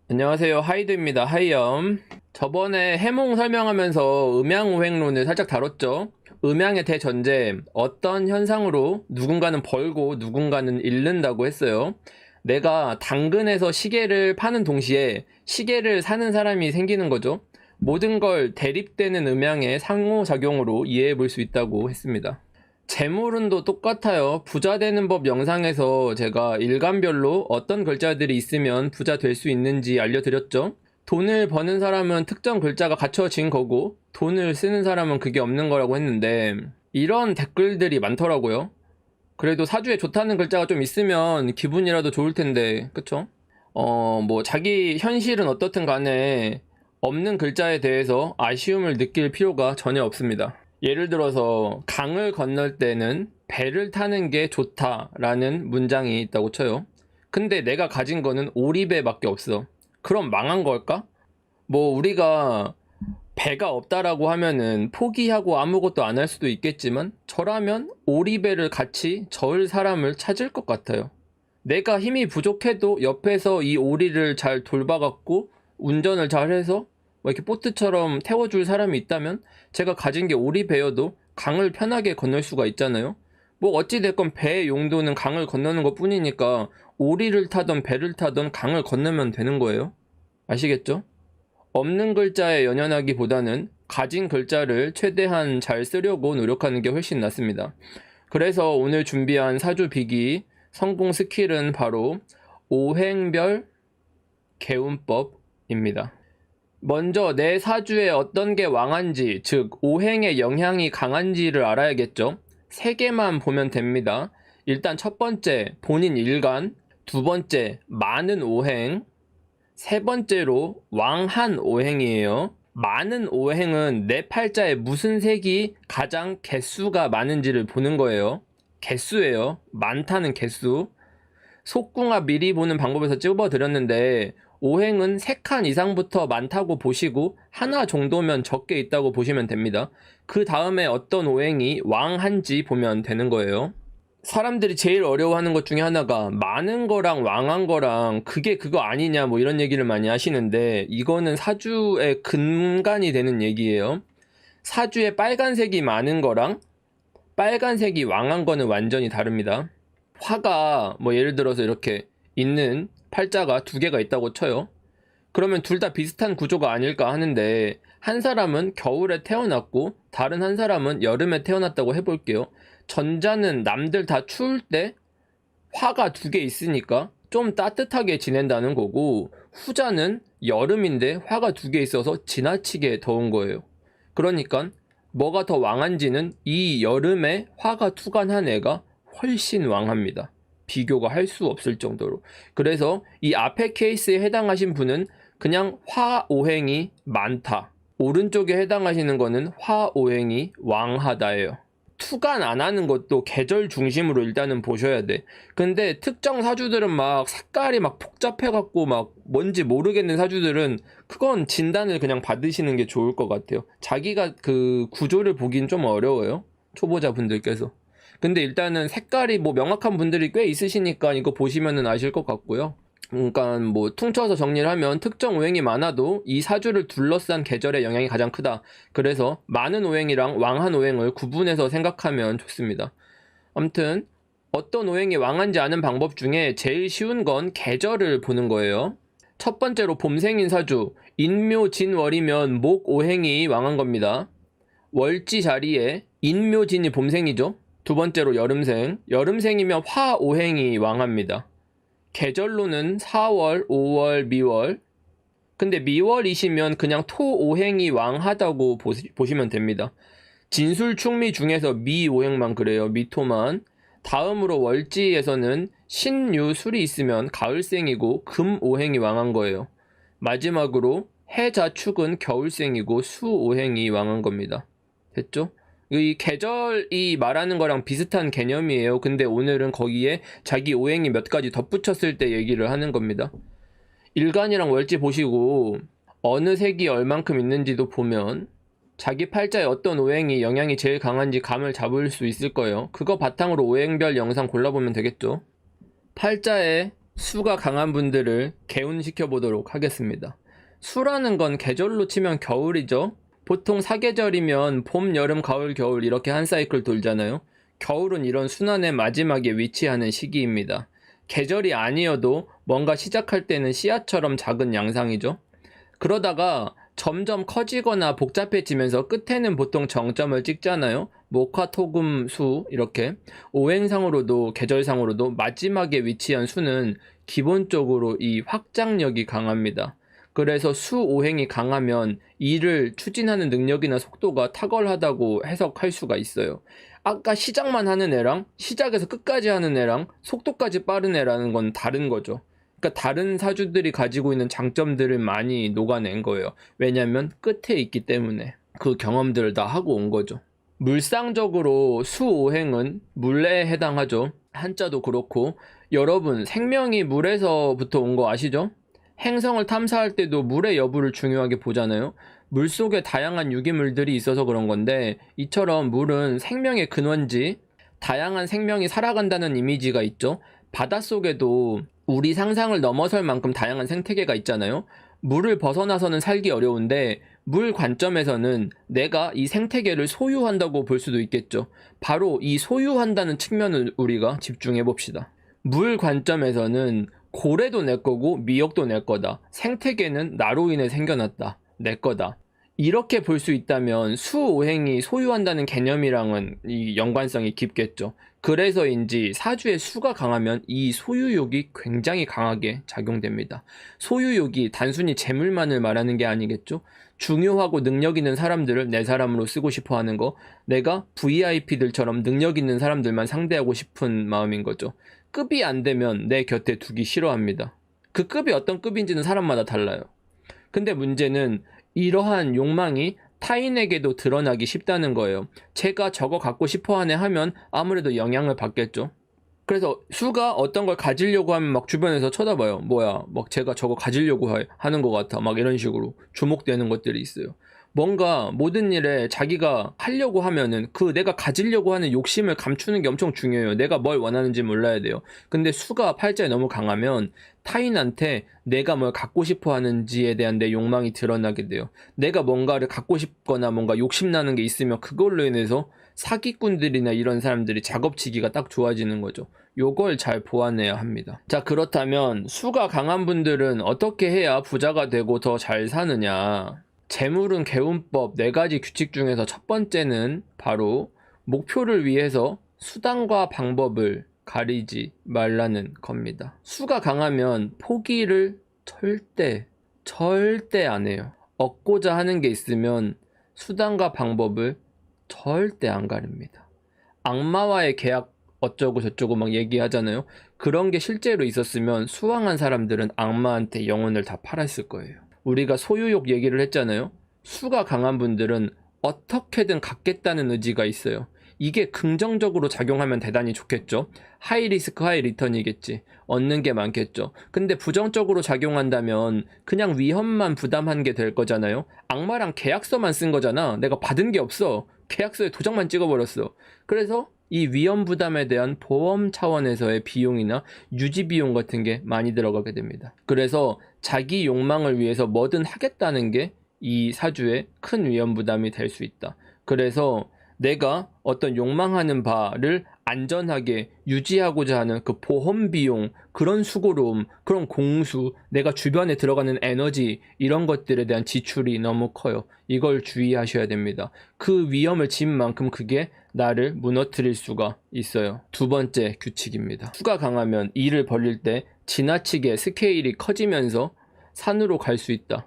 안녕하세요. 하이드입니다. 하이엄. 저번에 해몽 설명하면서 음양오행론을 살짝 다뤘죠. 음양의 대전제, 어떤 현상으로 누군가는 벌고 누군가는 잃는다고 했어요. 내가 당근에서 시계를 파는 동시에 시계를 사는 사람이 생기는 거죠. 모든 걸 대립되는 음양의 상호작용으로 이해해 볼 수 있다고 했습니다. 재물운도 똑같아요. 부자 되는 법 영상에서 제가 일간별로 어떤 글자들이 있으면 부자 될 수 있는지 알려드렸죠. 돈을 버는 사람은 특정 글자가 갖춰진 거고 돈을 쓰는 사람은 그게 없는 거라고 했는데 이런 댓글들이 많더라고요. 그래도 사주에 좋다는 글자가 좀 있으면 기분이라도 좋을 텐데, 그쵸? 뭐 자기 현실은 어떻든 간에 없는 글자에 대해서 아쉬움을 느낄 필요가 전혀 없습니다. 예를 들어서 강을 건널 때는 배를 타는 게 좋다라는 문장이 있다고 쳐요. 근데 내가 가진 거는 오리배밖에 없어. 그럼 망한 걸까? 뭐 우리가 배가 없다라고 하면은 포기하고 아무것도 안 할 수도 있겠지만 저라면 오리배를 같이 저을 사람을 찾을 것 같아요. 내가 힘이 부족해도 옆에서 이 오리를 잘 돌봐갖고 운전을 잘해서 뭐 이렇게 보트처럼 태워줄 사람이 있다면 제가 가진 게 오리배여도 강을 편하게 건널 수가 있잖아요. 뭐 어찌됐건 배의 용도는 강을 건너는 것 뿐이니까 오리를 타던 배를 타던 강을 건너면 되는 거예요. 아시겠죠? 없는 글자에 연연하기보다는 가진 글자를 최대한 잘 쓰려고 노력하는 게 훨씬 낫습니다. 그래서 오늘 준비한 사주 비기 성공 스킬은 바로 오행별 개운법입니다. 먼저 내 사주에 어떤 게 왕한지, 즉 오행의 영향이 강한지를 알아야겠죠. 세 개만 보면 됩니다. 일단 첫 번째, 본인 일간. 두 번째, 많은 오행. 세 번째로 왕한 오행이에요. 많은 오행은 내 팔자에 무슨 색이 가장 개수가 많은지를 보는 거예요. 개수예요. 많다는 개수. 속궁합 미리 보는 방법에서 찝어드렸는데 오행은 3칸 이상부터 많다고 보시고 하나 정도면 적게 있다고 보시면 됩니다. 그 다음에 어떤 오행이 왕한지 보면 되는 거예요. 사람들이 제일 어려워하는 것 중에 하나가 많은 거랑 왕한 거랑 그게 그거 아니냐 뭐 이런 얘기를 많이 하시는데 이거는 사주의 근간이 되는 얘기예요. 사주에 빨간색이 많은 거랑 빨간색이 왕한 거는 완전히 다릅니다. 화가 뭐 예를 들어서 이렇게 있는 팔자가 두 개가 있다고 쳐요. 그러면 둘 다 비슷한 구조가 아닐까 하는데 한 사람은 겨울에 태어났고 다른 한 사람은 여름에 태어났다고 해볼게요. 전자는 남들 다 추울 때 화가 두 개 있으니까 좀 따뜻하게 지낸다는 거고 후자는 여름인데 화가 두 개 있어서 지나치게 더운 거예요. 그러니까 뭐가 더 왕한지는 이 여름에 화가 투간한 애가 훨씬 왕합니다. 비교가 할 수 없을 정도로. 그래서 이 앞에 케이스에 해당하신 분은 그냥 화오행이 많다. 오른쪽에 해당하시는 거는 화오행이 왕하다예요. 투간 안 하는 것도 계절 중심으로 일단은 보셔야 돼. 근데 특정 사주들은 막 색깔이 막 복잡해갖고 막 뭔지 모르겠는 사주들은 그건 진단을 그냥 받으시는 게 좋을 것 같아요. 자기가 그 구조를 보긴 좀 어려워요. 초보자 분들께서. 근데 일단은 색깔이 뭐 명확한 분들이 꽤 있으시니까 이거 보시면은 아실 것 같고요. 그러니까 뭐 퉁쳐서 정리를 하면 특정 오행이 많아도 이 사주를 둘러싼 계절의 영향이 가장 크다. 그래서 많은 오행이랑 왕한 오행을 구분해서 생각하면 좋습니다. 아무튼 어떤 오행이 왕한지 아는 방법 중에 제일 쉬운 건 계절을 보는 거예요. 첫 번째로 봄생인 사주 인묘진월이면 목 오행이 왕한 겁니다. 월지 자리에 인묘진이 봄생이죠. 두 번째로 여름생이면 화오행이 왕합니다. 계절로는 4월, 5월, 미월. 근데 미월이시면 그냥 토오행이 왕하다고 보시면 됩니다. 진술충미 중에서 미오행만 그래요. 미토만. 다음으로 월지에서는 신유술이 있으면 가을생이고 금오행이 왕한 거예요. 마지막으로 해자축은 겨울생이고 수오행이 왕한 겁니다. 됐죠? 이 계절이 말하는 거랑 비슷한 개념이에요. 근데 오늘은 거기에 자기 오행이 몇 가지 덧붙였을 때 얘기를 하는 겁니다. 일간이랑 월지 보시고 어느 색이 얼만큼 있는지도 보면 자기 팔자에 어떤 오행이 영향이 제일 강한지 감을 잡을 수 있을 거예요. 그거 바탕으로 오행별 영상 골라보면 되겠죠. 팔자에 수가 강한 분들을 개운시켜 보도록 하겠습니다. 수라는 건 계절로 치면 겨울이죠. 보통 사계절이면 봄, 여름, 가을, 겨울 이렇게 한 사이클 돌잖아요. 겨울은 이런 순환의 마지막에 위치하는 시기입니다. 계절이 아니어도 뭔가 시작할 때는 씨앗처럼 작은 양상이죠. 그러다가 점점 커지거나 복잡해지면서 끝에는 보통 정점을 찍잖아요. 목화토금 수 이렇게 오행상으로도 계절상으로도 마지막에 위치한 수는 기본적으로 이 확장력이 강합니다. 그래서 수 오행이 강하면 일을 추진하는 능력이나 속도가 탁월하다고 해석할 수가 있어요. 아까 시작만 하는 애랑 시작에서 끝까지 하는 애랑 속도까지 빠른 애라는 건 다른 거죠. 그러니까 다른 사주들이 가지고 있는 장점들을 많이 녹아낸 거예요. 왜냐면 끝에 있기 때문에 그 경험들을 다 하고 온 거죠. 물상적으로 수오행은 물에 해당하죠. 한자도 그렇고 여러분 생명이 물에서부터 온 거 아시죠? 행성을 탐사할 때도 물의 여부를 중요하게 보잖아요. 물속에 다양한 유기물들이 있어서 그런 건데 이처럼 물은 생명의 근원지, 다양한 생명이 살아간다는 이미지가 있죠. 바닷속에도 우리 상상을 넘어설 만큼 다양한 생태계가 있잖아요. 물을 벗어나서는 살기 어려운데 물 관점에서는 내가 이 생태계를 소유한다고 볼 수도 있겠죠. 바로 이 소유한다는 측면을 우리가 집중해 봅시다. 물 관점에서는 고래도 내 거고 미역도 내 거다. 생태계는 나로 인해 생겨났다. 내 거다. 이렇게 볼 수 있다면 수오행이 소유한다는 개념이랑은 이 연관성이 깊겠죠. 그래서인지 사주의 수가 강하면 이 소유욕이 굉장히 강하게 작용됩니다. 소유욕이 단순히 재물만을 말하는 게 아니겠죠. 중요하고 능력 있는 사람들을 내 사람으로 쓰고 싶어 하는 거, 내가 VIP들처럼 능력 있는 사람들만 상대하고 싶은 마음인 거죠. 급이 안 되면 내 곁에 두기 싫어합니다. 그 급이 어떤 급인지는 사람마다 달라요. 근데 문제는 이러한 욕망이 타인에게도 드러나기 쉽다는 거예요. 제가 저거 갖고 싶어 하면 아무래도 영향을 받겠죠. 그래서 수가 어떤 걸 가지려고 하면 막 주변에서 쳐다봐요. 뭐야, 막 제가 저거 가지려고 하는 것 같아. 막 이런 식으로 주목되는 것들이 있어요. 뭔가 모든 일에 자기가 하려고 하면은 그 내가 가지려고 하는 욕심을 감추는 게 엄청 중요해요. 내가 뭘 원하는지 몰라야 돼요. 근데 수가 팔자에 너무 강하면 타인한테 내가 뭘 갖고 싶어 하는지에 대한 내 욕망이 드러나게 돼요. 내가 뭔가를 갖고 싶거나 뭔가 욕심나는 게 있으면 그걸로 인해서 사기꾼들이나 이런 사람들이 작업치기가 딱 좋아지는 거죠. 요걸 잘 보완해야 합니다. 자, 그렇다면 수가 강한 분들은 어떻게 해야 부자가 되고 더 잘 사느냐? 재물은 개운법 4가지 규칙 중에서 첫 번째는 바로 목표를 위해서 수단과 방법을 가리지 말라는 겁니다. 수가 강하면 포기를 절대 안 해요. 얻고자 하는 게 있으면 수단과 방법을 절대 안 가립니다. 악마와의 계약 어쩌고 저쩌고 막 얘기하잖아요. 그런 게 실제로 있었으면 수왕한 사람들은 악마한테 영혼을 다 팔았을 거예요. 우리가 소유욕 얘기를 했잖아요. 수가 강한 분들은 어떻게든 갖겠다는 의지가 있어요. 이게 긍정적으로 작용하면 대단히 좋겠죠. 하이 리스크 하이 리턴이겠지. 얻는 게 많겠죠. 근데 부정적으로 작용한다면 그냥 위험만 부담한 게 될 거잖아요. 악마랑 계약서만 쓴 거잖아. 내가 받은 게 없어. 계약서에 도장만 찍어버렸어. 그래서 이 위험 부담에 대한 보험 차원에서의 비용이나 유지 비용 같은 게 많이 들어가게 됩니다. 그래서 자기 욕망을 위해서 뭐든 하겠다는 게 이 사주의 큰 위험 부담이 될 수 있다. 그래서 내가 어떤 욕망하는 바를 안전하게 유지하고자 하는 그 보험 비용, 그런 수고로움, 그런 공수, 내가 주변에 들어가는 에너지, 이런 것들에 대한 지출이 너무 커요. 이걸 주의하셔야 됩니다. 그 위험을 진 만큼 그게 나를 무너뜨릴 수가 있어요. 두 번째 규칙입니다. 수가 강하면 일을 벌릴 때 지나치게 스케일이 커지면서 산으로 갈 수 있다.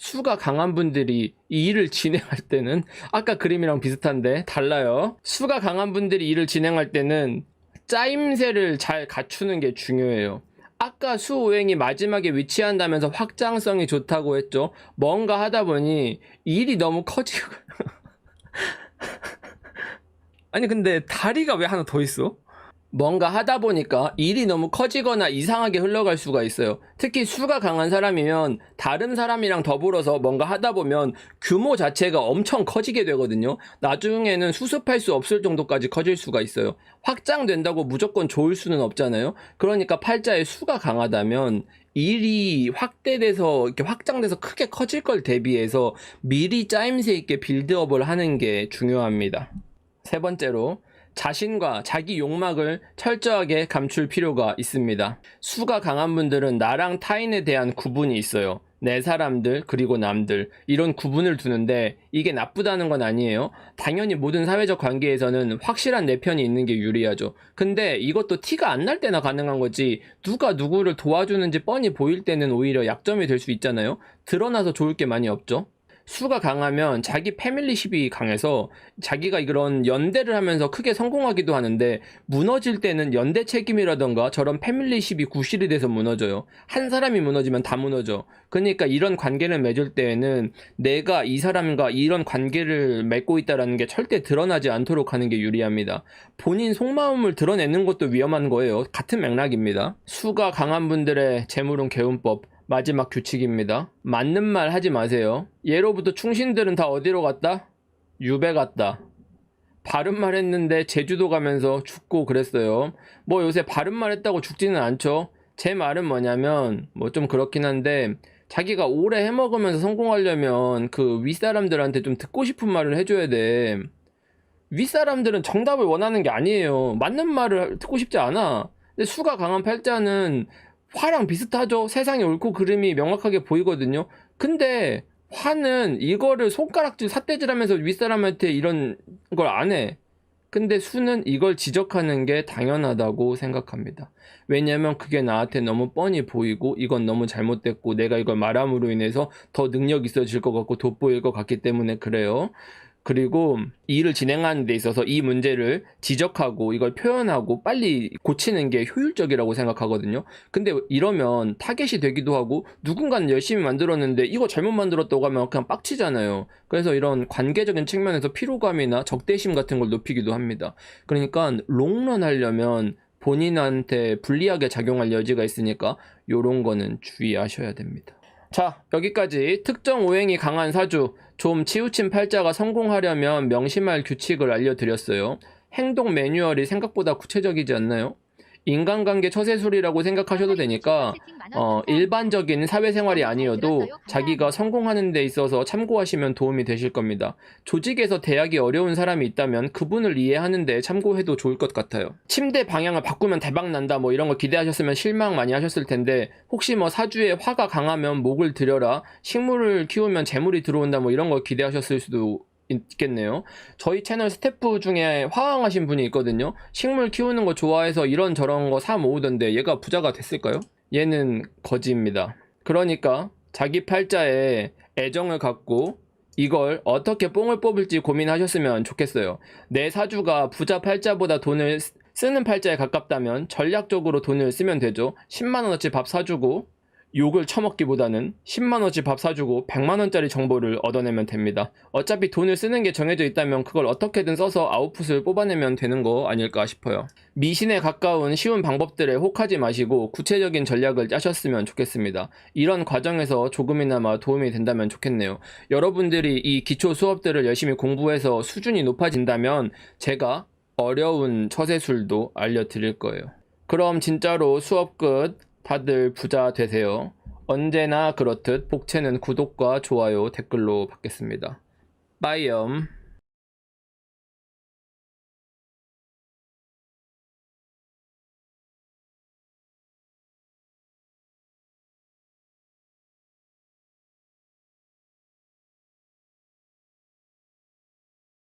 수가 강한 분들이 이 일을 진행할 때는 아까 그림이랑 비슷한데 달라요. 수가 강한 분들이 일을 진행할 때는 짜임새를 잘 갖추는 게 중요해요. 아까 수오행이 마지막에 위치한다면서 확장성이 좋다고 했죠. 뭔가 하다 보니 일이 너무 커지고 아니 근데 다리가 왜 하나 더 있어? 뭔가 하다 보니까 일이 너무 커지거나 이상하게 흘러갈 수가 있어요. 특히 수가 강한 사람이면 다른 사람이랑 더불어서 뭔가 하다 보면 규모 자체가 엄청 커지게 되거든요. 나중에는 수습할 수 없을 정도까지 커질 수가 있어요. 확장된다고 무조건 좋을 수는 없잖아요. 그러니까 팔자의 수가 강하다면 일이 확대돼서 이렇게 확장돼서 크게 커질 걸 대비해서 미리 짜임새 있게 빌드업을 하는 게 중요합니다. 세 번째로, 자신과 자기 욕망을 철저하게 감출 필요가 있습니다. 수가 강한 분들은 나랑 타인에 대한 구분이 있어요. 내 사람들 그리고 남들, 이런 구분을 두는데 이게 나쁘다는 건 아니에요. 당연히 모든 사회적 관계에서는 확실한 내 편이 있는 게 유리하죠. 근데 이것도 티가 안 날 때나 가능한 거지, 누가 누구를 도와주는지 뻔히 보일 때는 오히려 약점이 될 수 있잖아요. 드러나서 좋을 게 많이 없죠. 수가 강하면 자기 패밀리십이 강해서 자기가 이런 연대를 하면서 크게 성공하기도 하는데, 무너질 때는 연대 책임이라던가 저런 패밀리십이 구실이 돼서 무너져요. 한 사람이 무너지면 다 무너져. 그러니까 이런 관계를 맺을 때에는 내가 이 사람과 이런 관계를 맺고 있다는 게 절대 드러나지 않도록 하는 게 유리합니다. 본인 속마음을 드러내는 것도 위험한 거예요. 같은 맥락입니다. 수가 강한 분들의 재물운 개운법, 마지막 규칙입니다. 맞는 말 하지 마세요. 예로부터 충신들은 다 어디로 갔다? 유배 갔다. 바른 말 했는데 제주도 가면서 죽고 그랬어요. 뭐 요새 바른 말 했다고 죽지는 않죠. 제 말은 뭐냐면, 뭐 좀 그렇긴 한데, 자기가 오래 해먹으면서 성공하려면 그 윗사람들한테 좀 듣고 싶은 말을 해줘야 돼. 윗사람들은 정답을 원하는 게 아니에요. 맞는 말을 듣고 싶지 않아. 근데 수가 강한 팔자는 화랑 비슷하죠. 세상의 옳고 그름이 명확하게 보이거든요. 근데 화는 이거를 손가락질 삿대질하면서 윗사람한테 이런 걸 안 해. 근데 수는 이걸 지적하는 게 당연하다고 생각합니다. 왜냐면 그게 나한테 너무 뻔히 보이고 이건 너무 잘못됐고 내가 이걸 말함으로 인해서 더 능력 있어질 것 같고 돋보일 것 같기 때문에 그래요. 그리고 일을 진행하는 데 있어서 이 문제를 지적하고 이걸 표현하고 빨리 고치는 게 효율적이라고 생각하거든요. 근데 이러면 타겟이 되기도 하고, 누군가는 열심히 만들었는데 이거 잘못 만들었다고 하면 그냥 빡치잖아요. 그래서 이런 관계적인 측면에서 피로감이나 적대심 같은 걸 높이기도 합니다. 그러니까 롱런 하려면 본인한테 불리하게 작용할 여지가 있으니까 요런 거는 주의하셔야 됩니다. 자, 여기까지 특정 오행이 강한 사주, 좀 치우친 팔자가 성공하려면 명심할 규칙을 알려드렸어요. 행동 매뉴얼이 생각보다 구체적이지 않나요? 인간관계 처세술이라고 생각하셔도 되니까 일반적인 사회생활이 아니어도 자기가 성공하는 데 있어서 참고하시면 도움이 되실 겁니다. 조직에서 대하기 어려운 사람이 있다면 그분을 이해하는 데 참고해도 좋을 것 같아요. 침대 방향을 바꾸면 대박 난다 뭐 이런 거 기대하셨으면 실망 많이 하셨을 텐데, 혹시 뭐 사주에 화가 강하면 목을 들여라, 식물을 키우면 재물이 들어온다 뭐 이런 거 기대하셨을 수도 있겠네요. 저희 채널 스태프 중에 화왕하신 분이 있거든요. 식물 키우는 거 좋아해서 이런저런 거 사 모으던데 얘가 부자가 됐을까요? 얘는 거지입니다. 그러니까 자기 팔자에 애정을 갖고 이걸 어떻게 뽕을 뽑을지 고민하셨으면 좋겠어요. 내 사주가 부자 팔자보다 돈을 쓰는 팔자에 가깝다면 전략적으로 돈을 쓰면 되죠. 10만원어치 밥 사주고 욕을 처먹기보다는 10만원어치 밥 사주고 100만원짜리 정보를 얻어내면 됩니다. 어차피 돈을 쓰는 게 정해져 있다면 그걸 어떻게든 써서 아웃풋을 뽑아내면 되는 거 아닐까 싶어요. 미신에 가까운 쉬운 방법들에 혹하지 마시고 구체적인 전략을 짜셨으면 좋겠습니다. 이런 과정에서 조금이나마 도움이 된다면 좋겠네요. 여러분들이 이 기초 수업들을 열심히 공부해서 수준이 높아진다면 제가 어려운 처세술도 알려드릴 거예요. 그럼 진짜로 수업 끝, 다들 부자 되세요. 언제나 그렇듯 복채는 구독과 좋아요, 댓글로 받겠습니다. 빠이염.